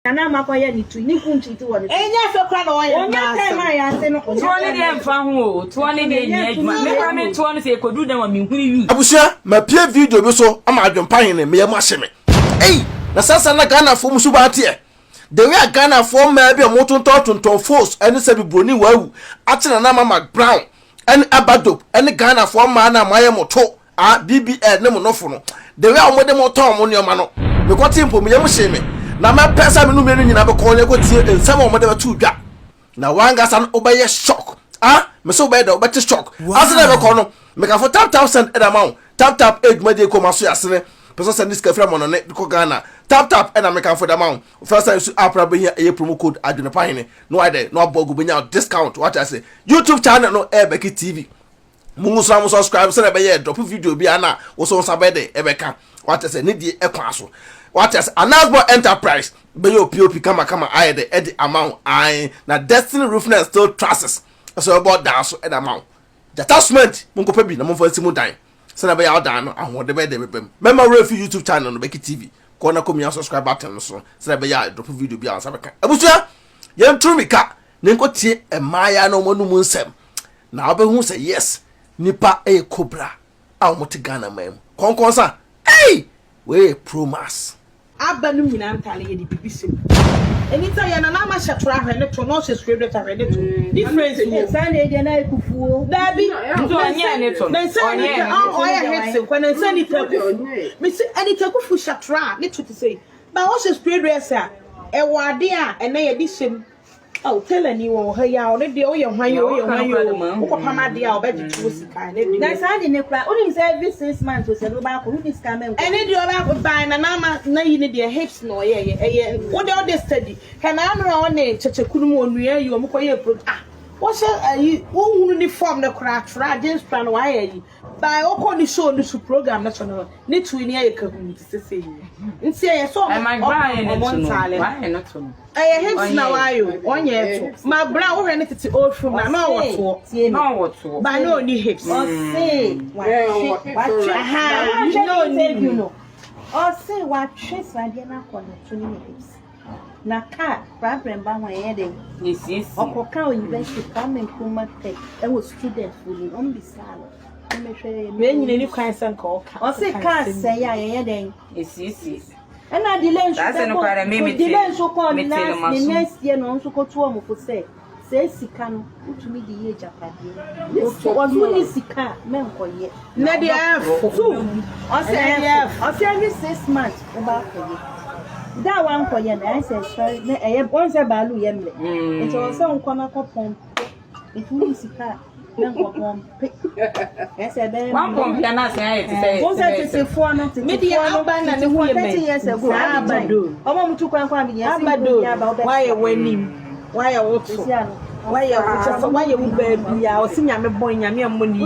Ana makwaya ni tu ni kunchi tu wale. Enya fe kwa no ye. Onya time ya se no. Tuone de mfa ho, tuone de nya adwuma. Me kwa me tuone se ekodu dan wa me huni yu. Abusua, ma pie video bi so ama adwempa hene me yam ahye me. Na sasa na Ghana fo musu ba tie. The way Ghana fo ma bi omotonton force ene se bi broni wawu. Atena na mama brown ene abado ene Ghana fo ma na maye moto BBL ne mo nofo no. The way omode mo ton mo ne oma no. Me ko timpo me yam hye me. Na ma pesa me no me nyina be ko ne ko tie nsem omode ba tu dwa. Na wanga san obaye shock. Me so bad o better shock. As never kono. Me ka for tap 1000 amount. Tap eduma de ko maso yasene. Person send this kafra mo no ne ko Ghana. Tap and I make for the amount. First time you apra be here a promo code aduna pahine. No ide no bogu be nya discount. What I say. YouTube channel no Ebeki TV. Mungu so subscribe so be here drop video bi ana wo so sabede ebeka. What I say need the ekwaso. What I say Anasbo Enterprise. Be your POP kama aide edi amount I na Destiny Roofness still trusses. So about that so ed amount. The attachment mungo pebi na mo fancy mo dan. Se na be ya dan no ahode be de bebem. Member refi YouTube channel no Beki TV. Ko na come ya subscribe button so. Se na be ya drop video bi ansa beka. Abusua ye ntrumika ne nko tie emaya na mo no mu nsem. Na obehu say yes nipa e cobra. A mo te Ghana mam. Konkonsa. Hey! We promise. Abanu nyina ntale ye di bibisim. Anytime ya na ma shatura hwene to no se screen data hwene to. Difference wo. Sane de na ekufuo. Dabi. Nto onye ne to. Na sane oya hetse kwa na sane takufu. Me se ani takufu shatura ne to say. Ba wo se screen data e wade a ene ye di sem. Oh, tell any wo ha ya o de o ye hwan yo ko pama de a o be jitu sika ne bi. Na sane ne kra. Only say every 6 months o se do ba ko ru discount men. Ene de o ba ko ban na na yi ne de hips no ye wo de o de study. Kana amra o ne chechekunu mo onua yi o mo ko ye pro wo se ayi wo hunu ni form ne kra tra James plan wa yi by o ko ni show ni su program national ni tu ni aye ka hu ti sese yi nti ye so my grind why not to aye hips na wa yo onye to ma bra wo hwe ne tete old from na wo to ba no ni hips o say wa no ni no o say wa trace wa de na ko to ni hips na ka problem ba ho ye de yes okoka university come and kuma tech e was student fully on be salo me nyine ni kwan san ka oka o say ka say ya ye den yes na delay so that's no para me delay so ko the next year no so ko to o mo for say sika no utumi di ye japade o so ni sika me nko ye na de f o say every 6 months o ba ko ye that one ko ye na say sorry na e bon say balu ye mle it was so nko na ko pom it mean sika me nko pom e say be one pom ya na say it say o say te fo no te me di aba na ne hu ye me years ago abado o mo mutu kwan kwa bi ye abado why you wanim why you what why you baby ya o sinya me boy nyame amoni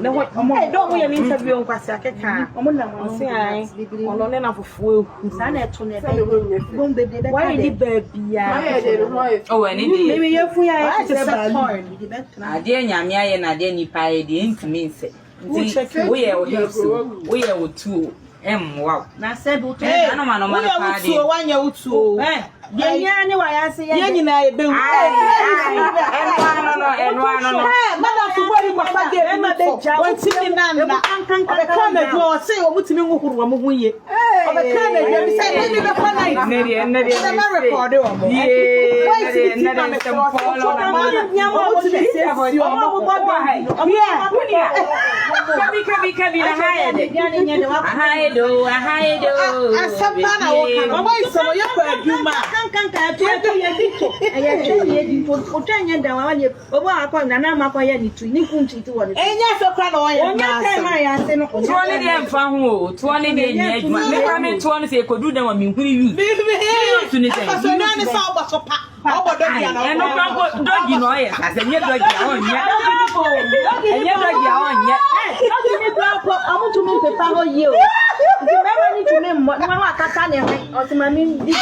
na ho do mo ye ni interview nkwase akeka o mo na mo se ai ono ne na fufuo sa na eto ne bon baby be why ni baby ya oh ani de me ye fu ya se balu ade nyame aye na ade nipa aye de ntimi nse nti wo ye o hips wo ye o tuo wow na se do to na no ma pa de wo wanya utuo yenya ne wa ya se ye nyina e be hu no madam fubori papa ge e ma be ja wantimi na be kana jo se o mutimi nguhuru wa mo huye o be kana je bi se ni be kwa na ne ma record o mo ye ne de se polo na ma nyama o ti se o mo bo hai kabi na haye do asapa na wo kana o mo iso yo kwa aduma kan to ye dito ye dito o tanya da wa ye obo akọ na makọ ye ni tu ni kunchi tu woni enya fe kwa na oye onya time ya se no tuone de mfa ho tuone de nya adwuma me kwa me tuone se ekodu dan wa me huni yu tu ni say so na ni sa obaso pa obodo bia na eno kwa dogi no ye ase nye dogi a onya enye dogi a onya dogi ni do amutu mi pe pa ho ye o ti mema ni tu me mo ni wa akata ne o ti ma mi di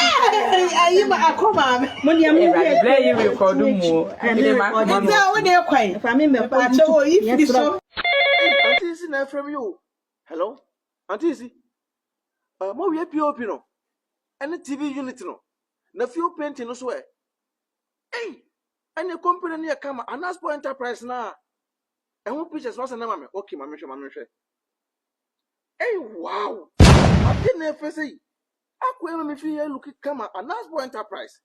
ayi ma akoma me mo ni am ni play you record mo e ma no we dey kwai fa mi me pa cho if this so Auntie is na from you. Hello? Auntie is mo we POP no. Any TV unit no. na few painting no so eh any company near come Anaspo Enterprise na e ho pictures no say na mama okay mama hwe hey wow I didn't ever say akwa me fi look come Anaspo Enterprise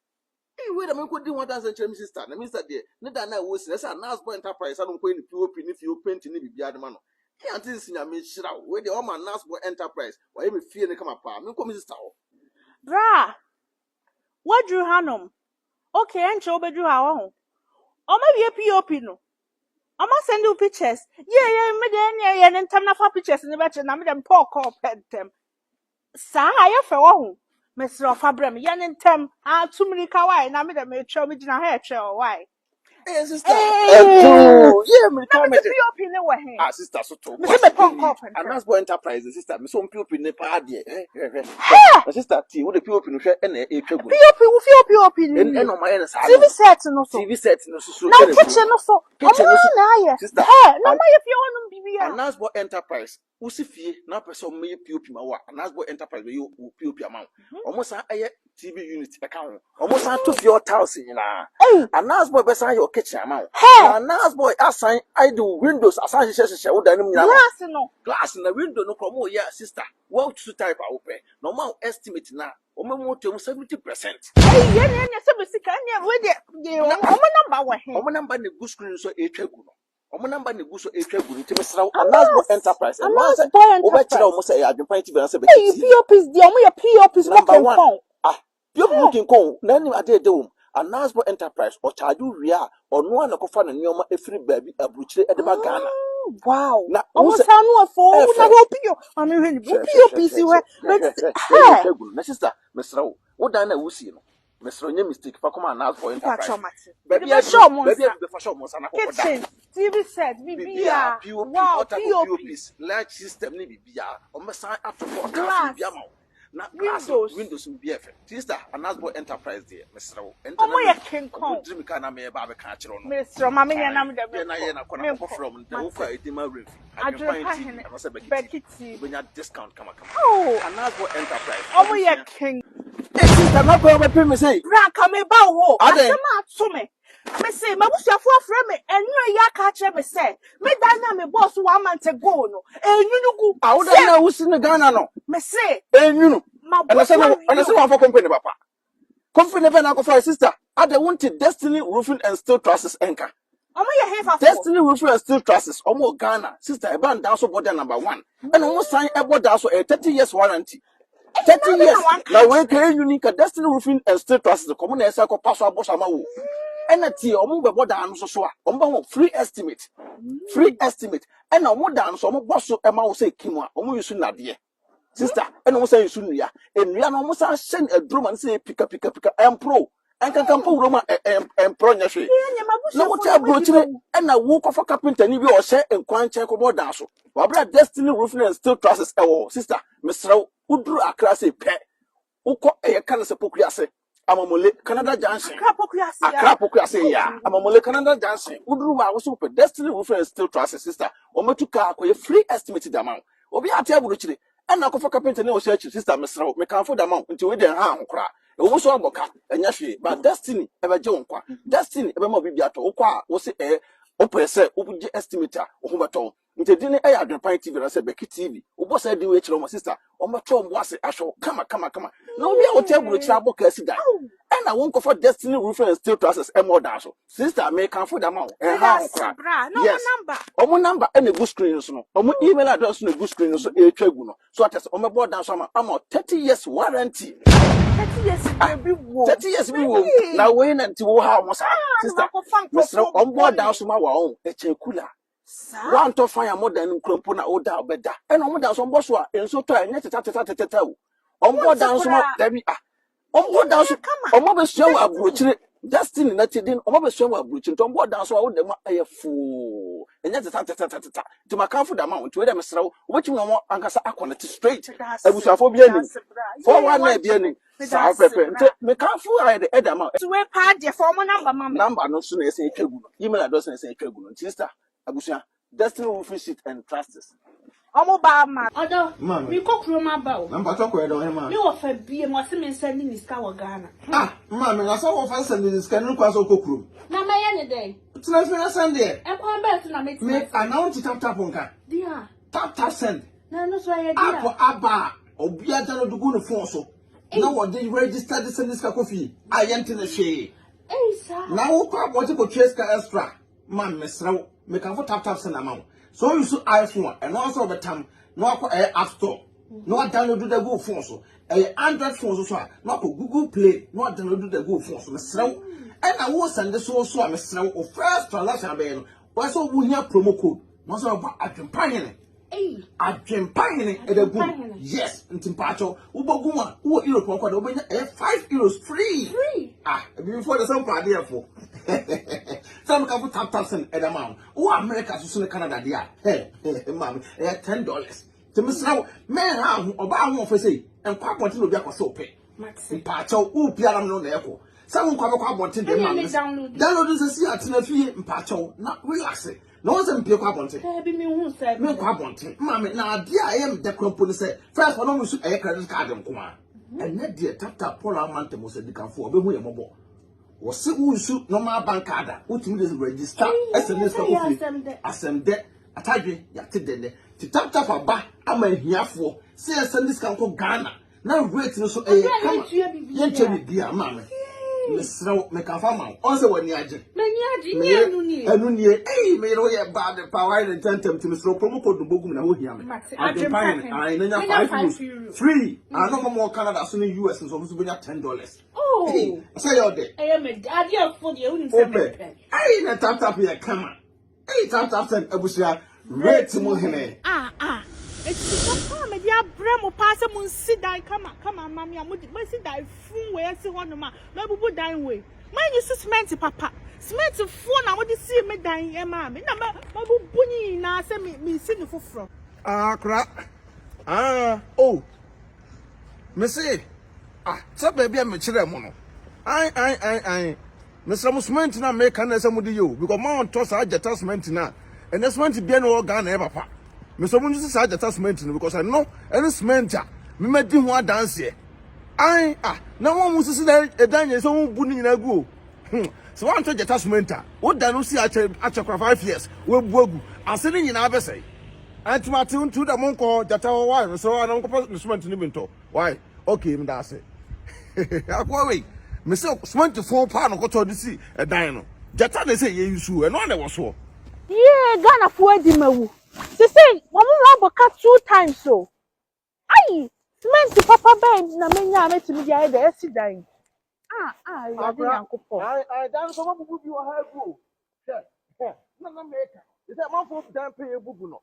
hey wait a minute ko di 1000 chem sister na sister there ne da na wo si say Anaspo Enterprise anu ko ni POP ni fi painting ni bibia de ma no he anti sinya me hira we de o ma Anaspo Enterprise wa me fi ne kama pa me ko me sister ho bra what drew hanom okay enche obedru ha ho o ma wie POP no o ma send you pictures yeah me de yeah ntam na fa pictures ni be che na me dem talk up pentem sa aye fe wo ho mesro fa brem yeah ntam a tumrika why na me dem e twa me gina ha e twa why hey sister yeah me na come me POP ni wo he ah sister so to me se me talk up Anaspo Enterprise sister me so POP ne pa de sister ti wo de POP no hwe na e twa gu POP wo POP ni en no ma ye na sa TV set no so TV set no so na kitchen no so na aye sister na ma ye fi wonum bibia Anaspo Enterprise usifie na person me POP ma wa Anaspo Enterprise be yo POP ama omo san eye TV unit e ka ho omo san to fi your house nyina Anaspo be san your kitchen ama na Anaspo asan I do windows asan hye wo danim nyina glass na window no kromo ya sister what to type open no ma estimate na omo mo to 70%. ye se be sika ne we de omo number wo he omo number ne go screen so e twa gu no omo number ne gu so e twa gu ni timi sra Anaspo Enterprise and once oba kira omo say adwempan TV na say be POPs di omo ye POPs number 1 POP looking kon na ni ade de wo Anaspo Enterprise o charge wi a ono na kofa na nioma efiri baabi abuchire e de ba Ghana wow na omo sa no afo na wo PO mami hwe ni POPs we na sister mesra wo dan na wusi no mesra nya mistake fa come Anaspo Enterprise baby be fa show mo sa na kitchen TV set bibia wow POPs large system ni bibia o me san atofo ka bibia ma na windows bia sister Anaspo Enterprise there mesra wo omo ye king kong dream ka na me ba be ka kire no mesra mami nya na me de na ye na kona ko from the wo kwa edima review adwempan TV na say be benya discount kama Anaspo Enterprise omo ye king sister na ko be me say ranka me ba wo asema ato me me say me busuafo afre me enyo ya ka kire me say me dan na me boss 1 month ago no enyunugu awuda na wusi ne Ghana no me say enyunu ana say one for company papa company be na ko for sister ade wonti Destiny Roofing and Steel Trusses enka omo ye hefa Destiny Roofing and Steel Trusses omo Ghana sister e ban down so border number 1 and omo sign e border so 30 years warranty 30 years na we can unique Destiny Roofing and Steel Trusses ko mo na esa ko pass abosa ma wo ena tie omo be border anu so a omo ba free estimate ena omo dan so omo boso e ma wo say kimu a omo yusu nade sister ena omo say yusu nua enua no omo say shen adroma say pika empro enkankampo uroma empro nya hwe na wo ta brochire ena wo kofa carpenter ni bi o hye enkwanche ko border so wa bra Destiny Roofing and Steel Trusses ewo sister mesrew uduru akra say pe ukọ eye kan se pokuase amamole Canada Junction akra pokuase ya amamole Canada Junction uduru ma wo so pe Destiny Roofing and Steel Trusses sister o matuka akoye free estimate da man obi ate abrochire ena kofa carpenter ni o hye sister mesrew me kanfo da man nti we den ha nkora e wo so aboka enya hwe ba Destiny e be je wonkwa Destiny e be ma bibia to ukọ a wo se o pese o buje estimator o ho beto nti dine e adwempan TV na se Beki TV o bo se di we kire o sister o meto mbo ase ahwe kama na obi a o te aburo kire aboka asida e na won ko for Destiny Roofing and Steel Trusses e more da so sister me kan for da ma e ha nkra yes omo number e na go screen so no omo email address na go screen so e twagu no so atese o me board down so ama 30 years warranty 30 years bi wo na we na nti wo ha mo sa sister mesra on board down so ma wa on e che kula one to fire more than krompo na oda obeda e no mo down so mbo so a enso to enye teta o on board down so ma dabi on board down so o mo be so wa abrochire Destiny na tidin o mo be so wa abrochire to on board down so a wo de ma fu enye teta ti makanfo da ma nti we de mesra wo wetim no mo ankasa akonect straight abusuafo bi ani for one na bi ani sa pepe nti mekanfo aye de edama to we pa de for mo number no so na ese etwagu no email address na ese etwagu no nti sister abusia Destiny Roofing and Trusses Omo ba ma. Odo. Me kokro ma ba o. Na mpacho ko edo he ma. Me wo fa bie mo se me send ni ska wo Ghana. Ah, ma me na so wo fa send ni ska ni kwa so kokro. Na ma ye ne dey. Tina fi na send there. E kwa bet na me. Me announce tap nka. Dia. Tap send. Na no so ye dia. Apo aba obi aja no dugu no phone so. Na wo dey register the send ska kofi. Ayente na hwe. Sir. Na wo kwa bo ko trace ka extra. Ma me srew. Me kan for tap send amount. So you use iPhone and also betam no akọ App Store. No download the Google phone so. Android phone so no akọ Google Play. No download the Google phone so. Me srew. And I will send this also me srew o first transaction be no. Why so we hear promo code. No so ba adwempahene. Adwempahene e da gu. Yes, ntimpacho. Wo bogu a wo Europe kwa da wo benya €5 free. Before the some party for. Some can tap send at amount. Oh, America so Canada dia. Hey, mom, $10. To miss now, man, how about one for say, and quite want to be a so pay. Maxi Pacho, who Pialam no echo. Some come up wanting the download this is at a fee in Pacho, not relaxing. No one's pick up on it. Be me who said, no quabonting. Mammy, now, dear, I am the company said, first one almost a credit card and come on. And that dear tap Paul Amante was a decaf for a bit more. Was it who shoot normal bank card, which means register SMS for asem de atadwe yate de to tap a ba am here for say send this can go Ghana now rate no so come yen chebi bia mama me srew me ka fama on say wani age me anu ni me ro ye bad power and tentem to me srew promo code bogum na ho hia me I nanya €5 free I no more Canada so in US so so benya $10. Oh, say your day. I am a daddy for the only family. I na tap here come on. Hey tap send abusia rate mo hene. It's papa me dia bra mo pass mo sit down come on mama mo sit down fun we see one ma bubu dan we. Man you cement papa. Cement phone na mo dey see me dan e ma me na ma bubu ni na say me see no foforo. Kra. Oh. Me say so baby am chire mo no. Mr. Musment na make na say mo di yo because man toss ageta cement na. And the cement be no Ghana e papa. Mr. Munju say ageta cement no because I know any cement me medi ho dance here. Na one mu sisi da edan so mu bu ni na gu. So one to ageta cement wo da no si achekwa 5 years we bu agu. Ase ni nyina be say. Antimati untu da monko jata why so na monko cement ni binto. Why? Okay, me da say. Akwa me say cement phone pa no ko to di si edan no. Jata dey say ye yusu e no na wo so. Yeah, Ghana for di mawu. They say, "Mama wa boka 2 times so." Aye, cement papa ben na menya metimi dia e dey si dan. Ya dey yankopo. Dan so mabubu bi wa ha gu. Na make. Is that man for dan pay bubu no.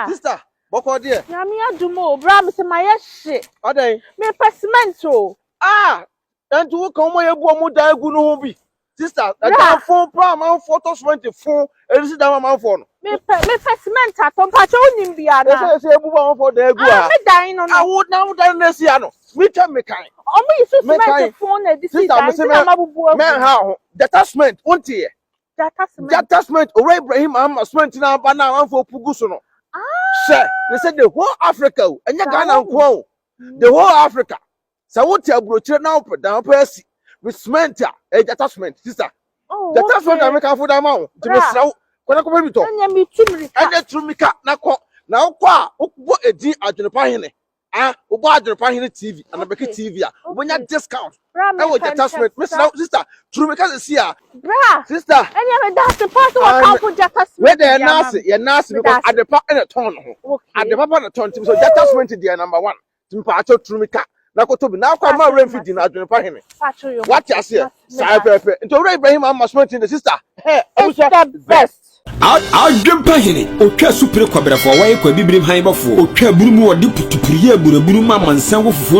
Sister, boko there. Ya mi adumo, bra me say my shit. Adan. Me cement so. And to come where you bo mu dan gu no ho bi. Sister, that phone pra man photo cement phone, e si dan man phone. Me cement atom pa cho nim bia na. Say bubu man for dan gu a. Me dan no. Would now dan na si ano. Me tell me kind. Omo yi so cement phone e di si dan na mabubu. Men how? Detachment won't here. Detachment Ore Ibrahim am cement na ba na man for pugu so no. Say, they said the whole Africa and ya Ghana nko. The whole Africa. So what you broche now put down person with cement detachment sister. Detachment na make for that man. To me sraw. Kwana ko bi to. Anya mi tumrika. Anya tumrika na ko. Na ko a wo edi adwonpa hene. Ubo adwonpa hene TV and abeke TV a. Obonya discount. E wo detachment. Me sraw sister. Tumrika se sia. Bra. Sister. Anya me that the person wa come for detachment. Where the nurse, your nurse because adepa na ton ho. Adepa na ton so detachment dey number 1. Timpacho tumrika. Na ko to bi na kwa ma remfidi na adwonpa hene. What you say? Sai pepe. Nto Ore Ibrahim am cement in the sister. Hey, it's the best. Adwempa hene otwa supire kwabrafo wa ye kwa bibrim han bafo otwa burumu odi putupuriye buraburu ma mansan wo fufu